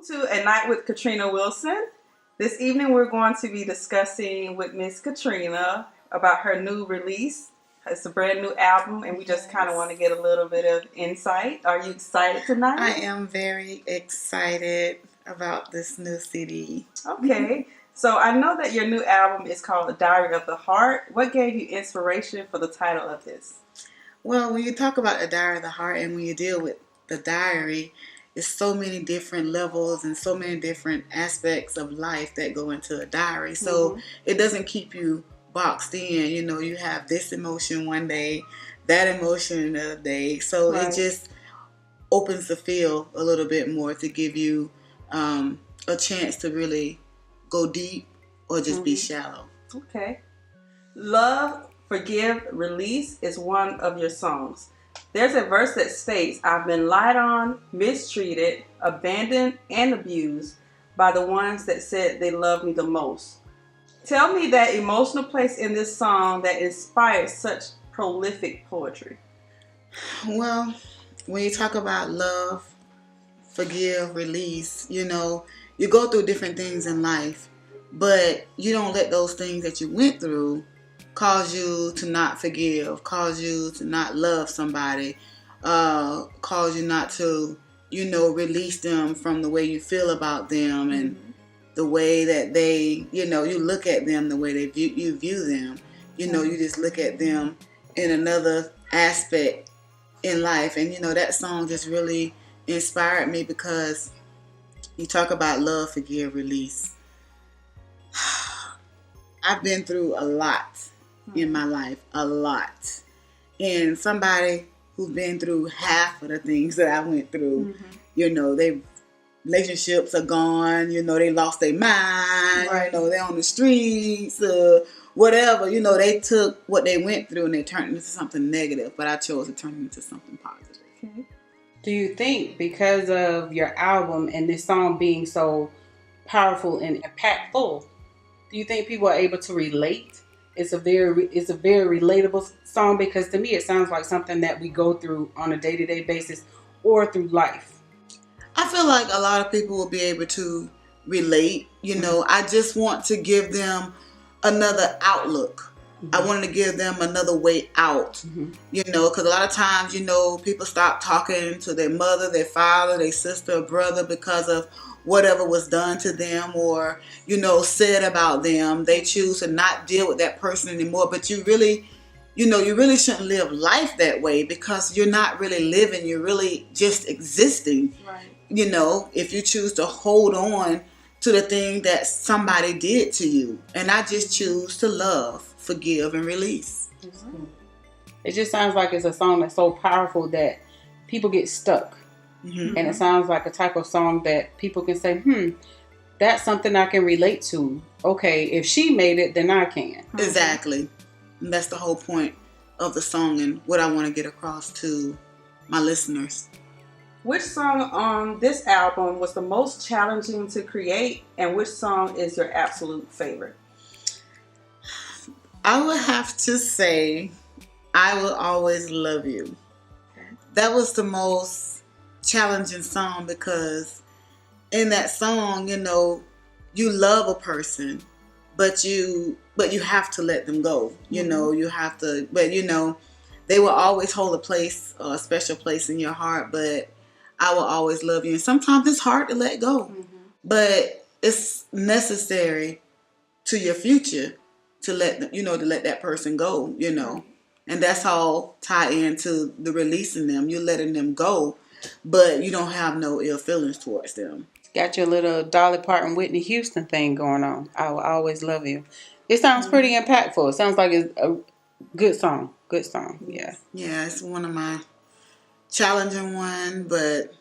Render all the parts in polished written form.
To A Night with Katrina Wilson. This evening we're going to be discussing with Miss Katrina about her new release. It's a brand new album and we just kind of want to get a little bit of insight. Are you excited tonight? I am very excited about this new CD. Okay. So I know that your new album is called The Diary of the Heart. What gave you inspiration for the title of this? Well, when you talk about the diary of the heart and when you deal with the diary, it's so many different levels and so many different aspects of life that go into a diary. So it doesn't keep you boxed in. You know, you have this emotion one day, that emotion another day. So it just opens the field a little bit more to give you a chance to really go deep or just be shallow. Okay. Love, Forgive, Release is one of your songs. There's a verse that states, I've been lied on, mistreated, abandoned, and abused by the ones that said they love me the most. Tell me that emotional place in this song that inspired such prolific poetry. Well, when you talk about love, forgive, release, you know, you go through different things in life, but you don't let those things that you went through cause you to not forgive, cause you to not love somebody, cause you not to, you know, release them from the way you feel about them and the way that they, you know, you look at them, the way you view them. You know, you just look at them in another aspect in life. And, you know, that song just really inspired me because you talk about love, forgive, release. I've been through a lot in my life, a lot. And somebody who's been through half of the things that I went through, you know, their relationships are gone, you know, they lost their mind, you know, they're on the streets, whatever, you know, they took what they went through and they turned it into something negative, but I chose to turn it into something positive. Okay. Do you think because of your album and this song being so powerful and impactful, do you think people are able to relate? It's a very relatable song because to me it sounds like something that we go through on a day-to-day basis or through life. I feel like a lot of people will be able to relate. You know, I just want to give them another outlook. I wanted to give them another way out, you know, because a lot of times, you know, people stop talking to their mother, their father, their sister or brother because of whatever was done to them or, you know, said about them. They choose to not deal with that person anymore. But you really, you know, you really shouldn't live life that way because you're not really living. You're really just existing. Right. You know, if you choose to hold on to the thing that somebody did to you. And I just choose to love, forgive, and release. It just sounds like it's a song that's so powerful that people get stuck. And it sounds like a type of song that people can say, that's something I can relate to. Okay, if she made it, then I can. Exactly. And that's the whole point of the song and what I want to get across to my listeners. Which song on this album was the most challenging to create, and which song is your absolute favorite? I would have to say, I Will Always Love You. That was the most challenging song because in that song, you know, you love a person, but you have to let them go. You know, you have to, but you know, they will always hold a special place in your heart, but I will always love you. And sometimes it's hard to let go, but it's necessary to your future to let, you know, to let that person go, you know. And that's all tie into the releasing them. You're letting them go, but you don't have no ill feelings towards them. Got your little Dolly Parton, Whitney Houston thing going on. I Will Always Love You. It sounds pretty impactful. It sounds like it's a good song. Good song, yeah. Yeah, it's one of my challenging one, but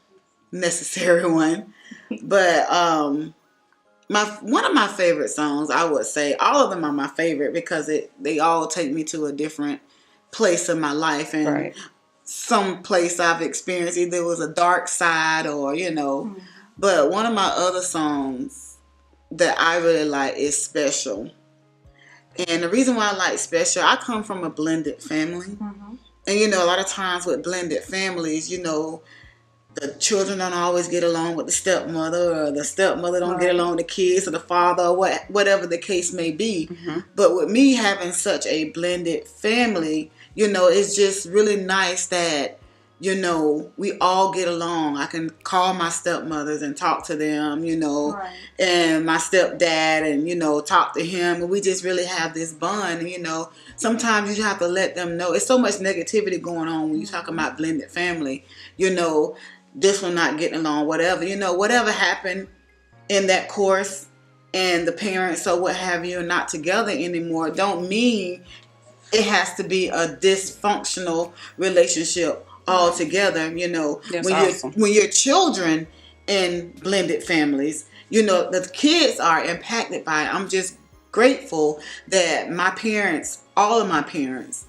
necessary one. But one of my favorite songs, I would say, all of them are my favorite because they all take me to a different place of my life and some place I've experienced. Either it was a dark side or, you know. But one of my other songs that I really like is Special. And the reason why I like Special, I come from a blended family. And, you know, a lot of times with blended families, you know, the children don't always get along with the stepmother, or the stepmother don't get along with the kids, or the father, or whatever the case may be. Mm-hmm. But with me having such a blended family, it's just really nice that, we all get along. I can call my stepmothers and talk to them, and my stepdad, and, talk to him. And we just really have this bond, Sometimes you have to let them know. It's so much negativity going on when you talk about blended family, this one not getting along, whatever. Whatever happened in that course, and the parents or what have you are not together anymore, don't mean it has to be a dysfunctional relationship altogether. When you're children in blended families, the kids are impacted by it. I'm just grateful that my parents, all of my parents,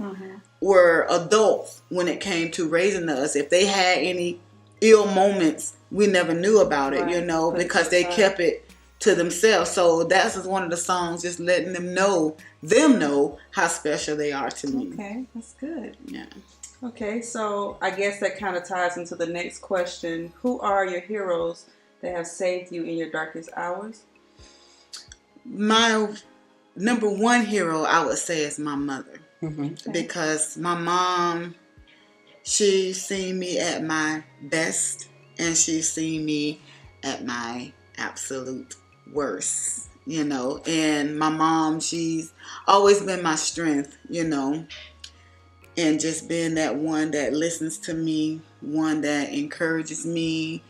were adults when it came to raising us. If they had any ill moments, we never knew about it, because they kept it to themselves. So that's one of the songs, just letting them know how special they are to me. Okay, that's good. Yeah. Okay, so I guess that kind of ties into the next question. Who are your heroes that have saved you in your darkest hours? My number one hero, I would say, is my mother. Mm-hmm. Because my mom, she's seen me at my best, and she's seen me at my absolute worst, and my mom, she's always been my strength, and just being that one that listens to me, one that encourages me,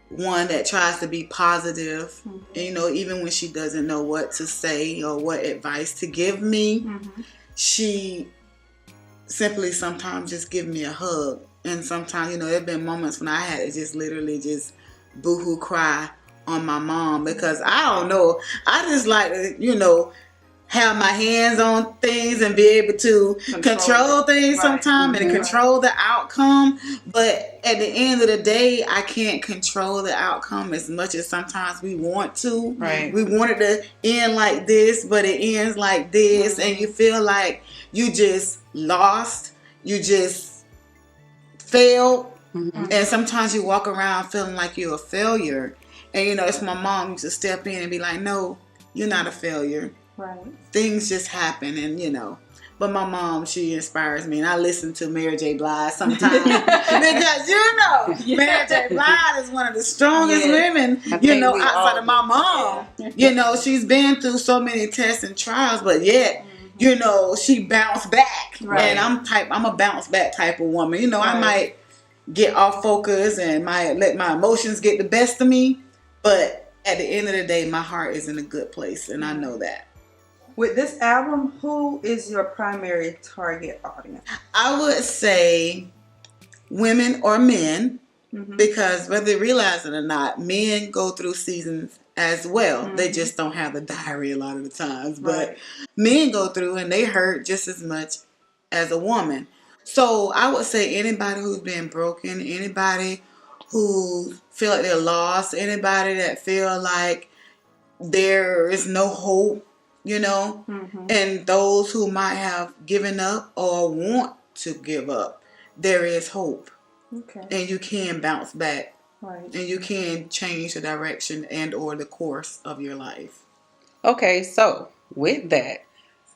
one that tries to be positive, and, even when she doesn't know what to say or what advice to give me, she simply sometimes just give me a hug. And sometimes, there have been moments when I had to just literally just boo-hoo cry on my mom, because I don't know, I just like to, have my hands on things and be able to control things sometimes, and control the outcome. But at the end of the day, I can't control the outcome as much as sometimes we want to. Right. We want it to end like this, but it ends like this, and you feel like you just lost, you just failed, and sometimes you walk around feeling like you're a failure. And it's my mom used to step in and be like, "No, you're not a failure. Right. Things just happen," and But my mom, she inspires me, and I listen to Mary J. Blige sometimes because Mary J. Blige is one of the strongest women, outside of my mom. She's been through so many tests and trials, but yet, she bounced back. Right. And I'm a bounce back type of woman. I might get off focus and might let my emotions get the best of me, but at the end of the day, my heart is in a good place, and I know that. With this album, who is your primary target audience? I would say women or men, because whether they realize it or not, men go through seasons as well. They just don't have the diary a lot of the times. But men go through, and they hurt just as much as a woman. So I would say anybody who's been broken, anybody who feel like they're lost, anybody that feel like there is no hope, and those who might have given up or want to give up, there is hope. Okay. And you can bounce back. Right. And you can change the direction and or the course of your life. Okay, so with that,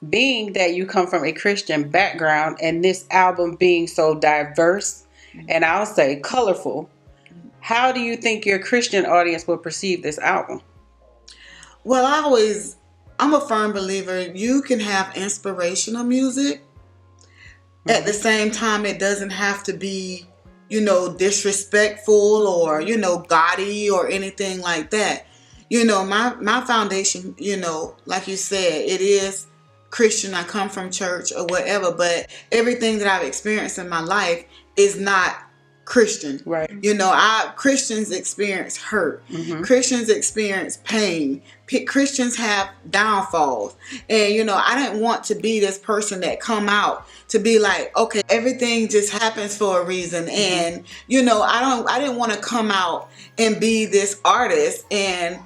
being that you come from a Christian background and this album being so diverse and I'll say colorful, how do you think your Christian audience will perceive this album? Well, I'm a firm believer you can have inspirational music. At the same time, it doesn't have to be, disrespectful or, gaudy or anything like that. My foundation, like you said, it is Christian. I come from church or whatever, but everything that I've experienced in my life is not Christian. Right. Christians experience hurt. Christians experience pain. Christians have downfalls. And, I didn't want to be this person that come out to be like, okay, everything just happens for a reason. And, I didn't want to come out and be this artist and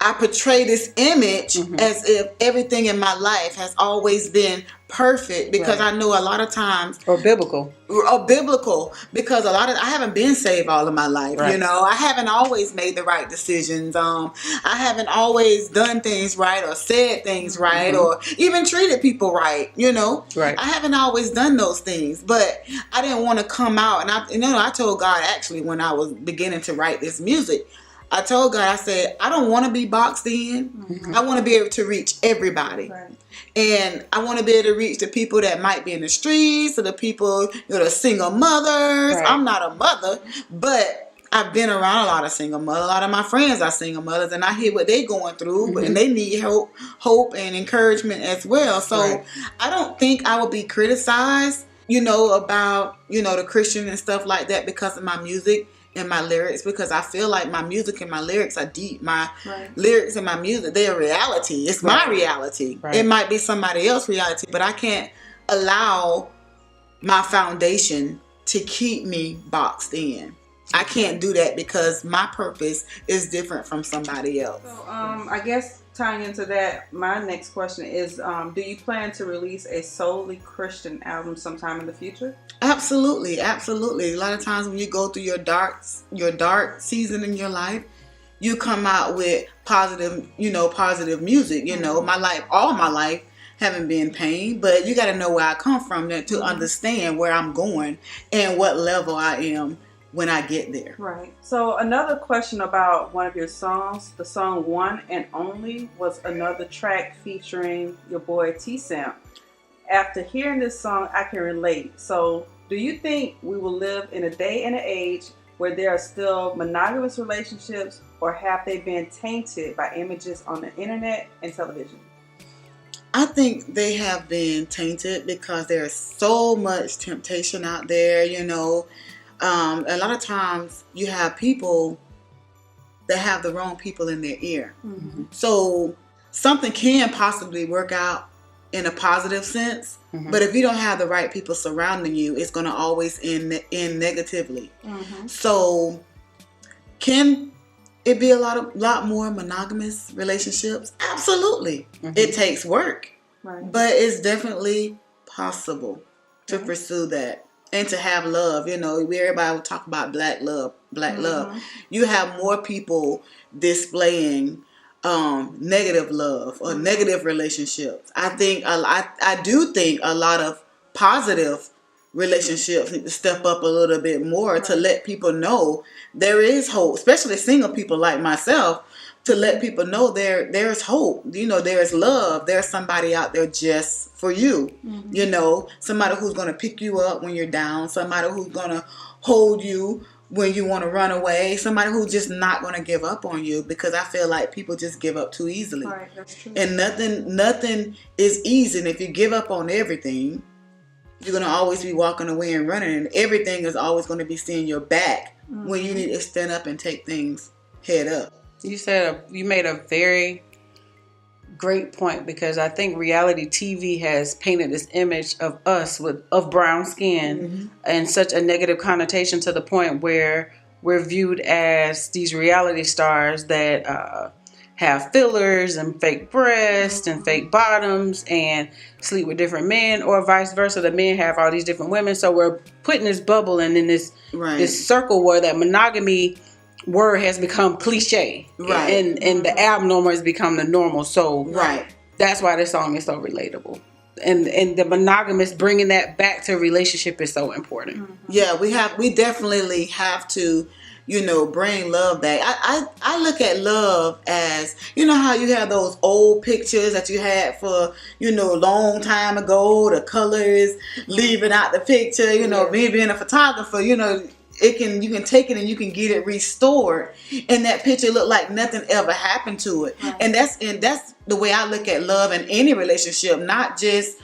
I portray this image as if everything in my life has always been perfect, because Right. I know a lot of times, Or biblical. or biblical, because I haven't been saved all of my life. Right. You know, I haven't always made the right decisions. I haven't always done things right, or said things right, or even treated people right. You know, Right. I haven't always done those things, but I didn't want to come out. And I told God, actually, when I was beginning to write this music, I told God, I said, I don't want to be boxed in. I want to be able to reach everybody. Right. And I want to be able to reach the people that might be in the streets, or the people, the single mothers. Right. I'm not a mother, but I've been around a lot of single mothers. A lot of my friends are single mothers, and I hear what they're going through, and they need hope and encouragement as well. So Right. I don't think I would be criticized, about, the Christian and stuff like that because of my music and my lyrics, because I feel like my music and my lyrics are deep. My lyrics and my music, they're reality. It's my reality. Right. It might be somebody else's reality, but I can't allow my foundation to keep me boxed in. I can't do that because my purpose is different from somebody else. So, I guess tying into that, my next question is, do you plan to release a solely Christian album sometime in the future? Absolutely, absolutely. A lot of times when you go through your dark season in your life, you come out with positive music. All my life haven't been pain, but you got to know where I come from to understand where I'm going and what level I am when I get there. Right. So another question about one of your songs, the song One and Only was another track featuring your boy T-Samp. After hearing this song, I can relate. So do you think we will live in a day and an age where there are still monogamous relationships, or have they been tainted by images on the internet and television? I think they have been tainted because there's so much temptation out there, A lot of times you have people that have the wrong people in their ear. Mm-hmm. So something can possibly work out in a positive sense, but if you don't have the right people surrounding you, it's going to always end negatively. Mm-hmm. So can it be a lot more monogamous relationships? Absolutely. It takes work, but it's definitely possible to pursue that. And to have love, everybody will talk about black love. You have more people displaying negative love or negative relationships. I do think a lot of positive relationships need to step up a little bit more to let people know there is hope, especially single people like myself, to let people know there's hope. There's love. There's somebody out there just for you. Somebody who's going to pick you up when you're down. Somebody who's going to hold you when you want to run away. Somebody who's just not going to give up on you, because I feel like people just give up too easily. Right, that's true. And nothing is easy. And if you give up on everything, you're going to always be walking away and running. And everything is always going to be seeing your back when you need to stand up and take things head up. You made a very great point, because I think reality TV has painted this image of us of brown skin and such a negative connotation, to the point where we're viewed as these reality stars that have fillers and fake breasts and fake bottoms and sleep with different men, or vice versa. The men have all these different women. So we're put in this bubble and in this circle where that monogamy word has become cliche, and the abnormal has become the normal. So that's why this song is so relatable, and the monogamous, bringing that back to a relationship is so important. Yeah, we definitely have to bring love back. I look at love as, how you have those old pictures that you had for long time ago, the colors leaving out the picture, me being a photographer, you can take it and you can get it restored, and that picture look like nothing ever happened to it. And that's the way I look at love in any relationship, not just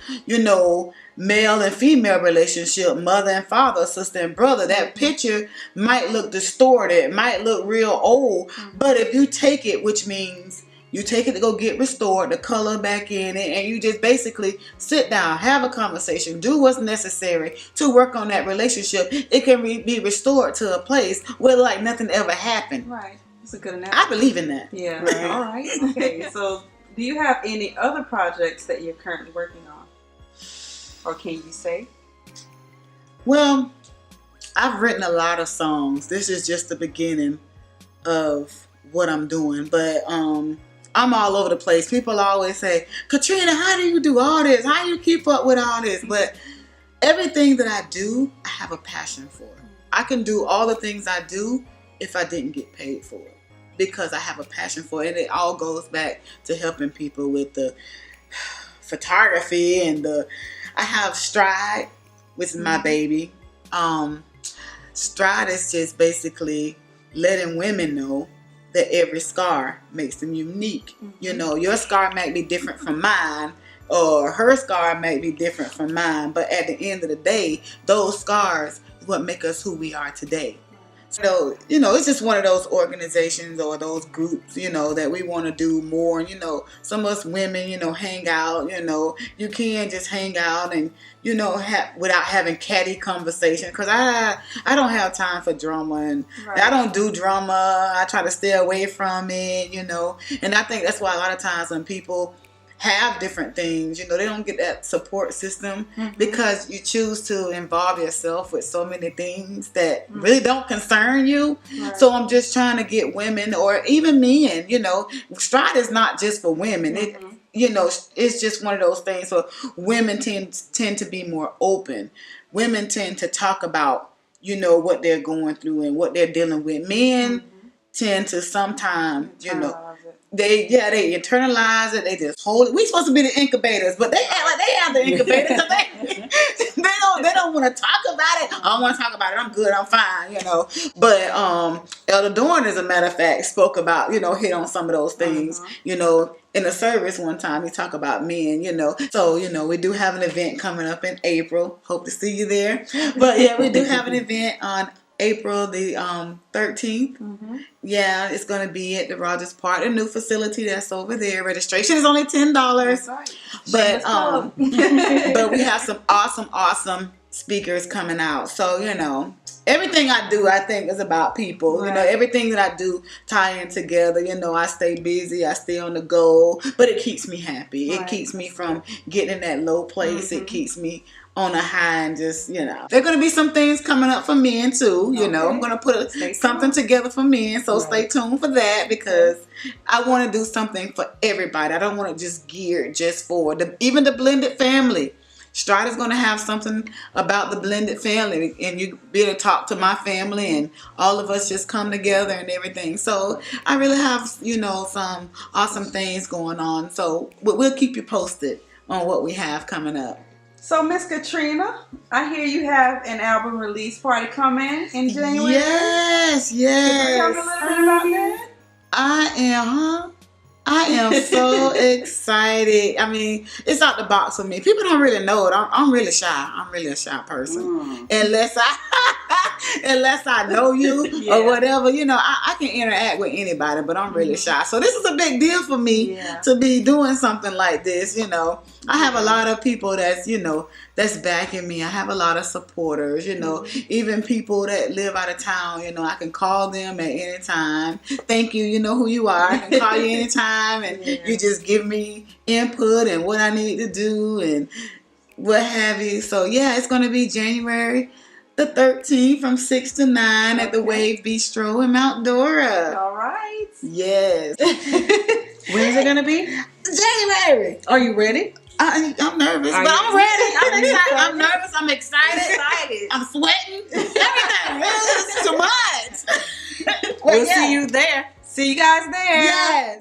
male and female relationship, mother and father, sister and brother. That picture might look distorted, might look real old, but if you take it, which means you take it to go get restored, the color back in it, and you just basically sit down, have a conversation, do what's necessary to work on that relationship, it can be restored to a place where like nothing ever happened. Right. That's a good analogy. I believe in that. Yeah. All right. Okay. So do you have any other projects that you're currently working on? or can you say? Well, I've written a lot of songs. This is just the beginning of what I'm doing, but I'm all over the place. People always say, Katrina, how do you do all this? How do you keep up with all this? But everything that I do, I have a passion for. I can do all the things I do if I didn't get paid for it, because I have a passion for it. And it all goes back to helping people with the photography and I have Stride, which is my baby. Stride is just basically letting women know that every scar makes them unique. You know, your scar might be different from mine, or her scar might be different from mine, but at the end of the day, those scars is what make us who we are today. So, you know, it's just one of those organizations or those groups, you know, that we want to do more. And, you know, some of us women, you know, hang out, you know, you can't just hang out and, you know, without having catty conversation. Because I don't have time for drama, and I don't do drama. I try to stay away from it, you know. And I think that's why a lot of times when people have different things, you know, they don't get that support system because you choose to involve yourself with so many things that really don't concern you. So I'm just trying to get women or even men, you know, Stride is not just for women. It, you know, it's just one of those things where women tend to be more open. Women tend to talk about, you know, what they're going through and what they're dealing with. Men tend to sometimes, you know, they internalize it. They just hold it. We supposed to be the incubators, but they act like they have the incubators. They don't want to talk about it. I don't want to talk about it. I'm good. I'm fine. You know. But Elder Dorn, as a matter of fact, spoke about, you know, hit on some of those things. You know, in a service one time, he talked about men. You know, so you know we do have an event coming up in April. Hope to see you there. But yeah, we do have an event on April the 13th. Yeah, it's going to be at the Rogers Park, a new facility that's over there. Registration is only $10. But but we have some awesome speakers coming out. So, you know, everything I do, I think, is about people. You know, everything that I do tie in together. You know, I stay busy, I stay on the go, but it keeps me happy. It keeps me from getting in that low place. It keeps me on a high, and just, you know, there are going to be some things coming up for men too. You know, I'm going to put something together for men, so stay tuned for that, because I want to do something for everybody. I don't want to just gear just for even the blended family. Stride is going to have something about the blended family, and you be able to talk to my family, and all of us just come together and everything. So I really have, you know, some awesome things going on. So we'll keep you posted on what we have coming up. So, Miss Katrina, I hear you have an album release party coming in January. Yes. Can you tell me a little bit about that? I am so excited. I mean, it's out the box for me. People don't really know it. I'm really shy. I'm really a shy person. Unless I know you or whatever, you know, I can interact with anybody, but I'm really shy. So this is a big deal for me to be doing something like this, you know. I have a lot of people that's, you know, that's backing me. I have a lot of supporters, you know, even people that live out of town, you know, I can call them at any time. Thank you, you know who you are. I can call you anytime, and you just give me input and what I need to do and what have you. So yeah, it's going to be January the 13th from 6 to 9 at the Wave Bistro in Mount Dora. All right. Yes. When's it going to be? January. Are you ready? I'm nervous, but I'm ready. I'm excited. I'm nervous. I'm excited. I'm sweating. Everything. It's too much. We'll see you there. See you guys there. Yes.